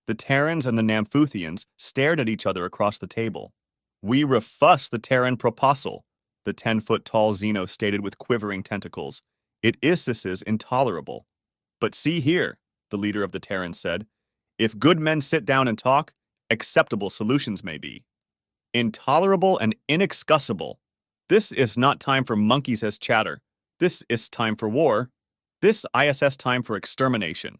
The Terrans and the Namphuthians stared at each other across the table. "We refuse the Terran proposal," the 10-foot-tall Xeno stated with quivering tentacles. "It is intolerable." "But see here," the leader of the Terrans said. "If good men sit down and talk, acceptable solutions may be. Intolerable and inexcusable. This is not time for monkeys as chatter. This is time for war. This ISS time for extermination.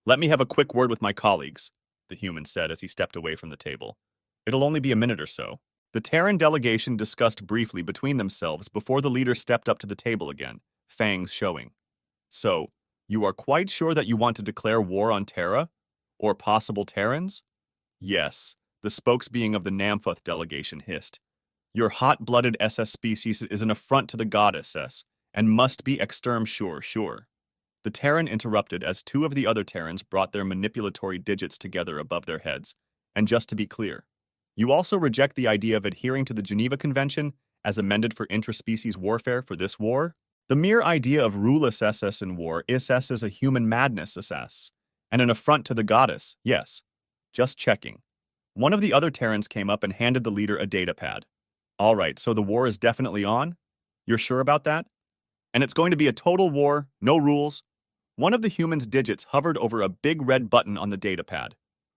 Let me have a quick word with my colleagues," the human said as he stepped away from the table. "It'll only be a minute or so." The Terran delegation discussed briefly between themselves before the leader stepped up to the table again, fangs showing. "So, you are quite sure that you want to declare war on Terra? Or possible Terrans?" "Yes," the spokesbeing of the Namphuth delegation hissed. "Your hot-blooded SS species is an affront to the goddess, and must be sure. The Terran interrupted as two of the other Terrans brought their manipulatory digits together above their heads. "And just to be clear, you also reject the idea of adhering to the Geneva Convention as amended for intraspecies warfare for this war? The mere idea of ruleless SS in war is a human madness, and an affront to the goddess, yes. Just checking." One of the other Terrans came up and handed the leader a datapad. "All right, so the war is definitely on? You're sure about that? And it's going to be a total war, no rules?" One of the human's digits hovered over a big red button on the datapad.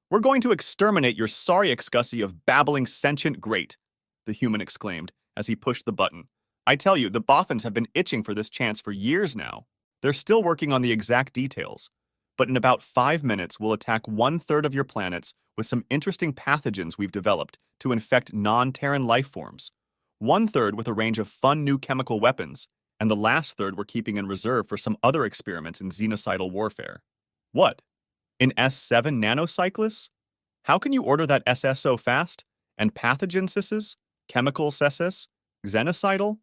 "We're going to exterminate your sorry excussi of babbling sentient great," the human exclaimed as he pushed the button. "I tell you, the Boffins have been itching for this chance for years now. They're still working on the exact details. But in about 5 minutes, we'll attack 1/3 of your planets with some interesting pathogens we've developed to infect non-Terran life forms. 1/3 with a range of fun new chemical weapons, and the last third we're keeping in reserve for some other experiments in xenocidal warfare." "What? In S7 nanocyclists? How can you order that SS so fast? And pathogen sisses? Chemical sesses? Xenocidal?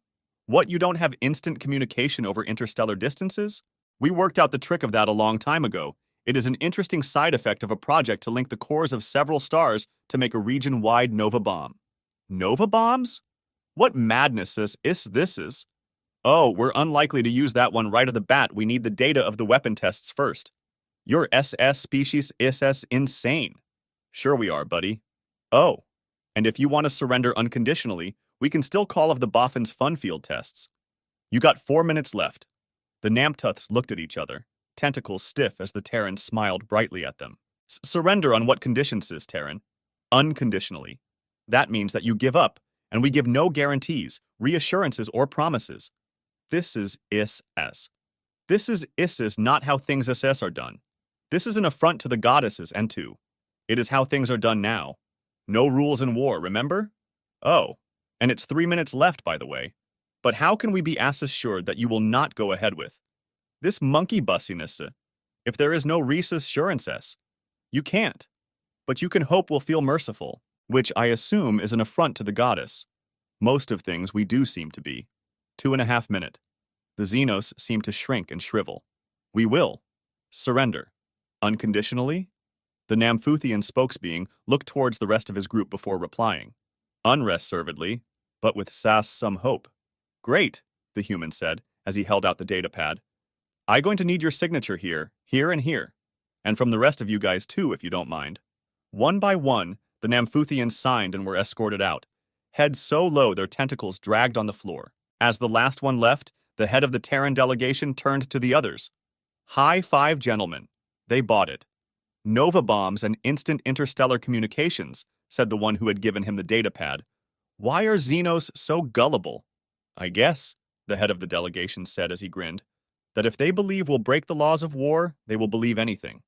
What, you don't have instant communication over interstellar distances? We worked out the trick of that a long time ago. It is an interesting side effect of a project to link the cores of several stars to make a region-wide nova bomb." "Nova bombs? What madness is this? Oh, we're unlikely to use that one right off the bat. We need the data of the weapon tests first." "Your SS species is insane." "Sure we are, buddy." "Oh, and if you want to surrender unconditionally, we can still call off the Boffin's fun field tests." "You got 4 minutes left." The Namphuths looked at each other, tentacles stiff as the Terran smiled brightly at them. "Surrender on what conditions, Terran?" "Unconditionally. That means that you give up, and we give no guarantees, reassurances, or promises. This is not how things are done. This is an affront to the goddesses and to. It is how things are done now. No rules in war, remember? Oh, and it's 3 minutes left, by the way. But how can we be as assured that you will not go ahead with this monkey bussiness? If there is no reassurance, you can't. But you can hope we'll feel merciful, which I assume is an affront to the goddess. Most of things we do seem to be. 2.5 minutes. The Xenos seem to shrink and shrivel. We will surrender. Unconditionally? The Namphuthian spokesbeing looked towards the rest of his group before replying. Unreservedly, but with some hope. Great, the human said as he held out the datapad. I'm going to need your signature here, and here. And from the rest of you guys too, if you don't mind. One by one, the Namphuthians signed and were escorted out, heads so low their tentacles dragged on the floor. As the last one left, the head of the Terran delegation turned to the others. High five, gentlemen. They bought it. Nova bombs and instant interstellar communications, said the one who had given him the datapad. Why are Xenos so gullible? I guess, the head of the delegation said as he grinned, that if they believe we'll break the laws of war, they will believe anything.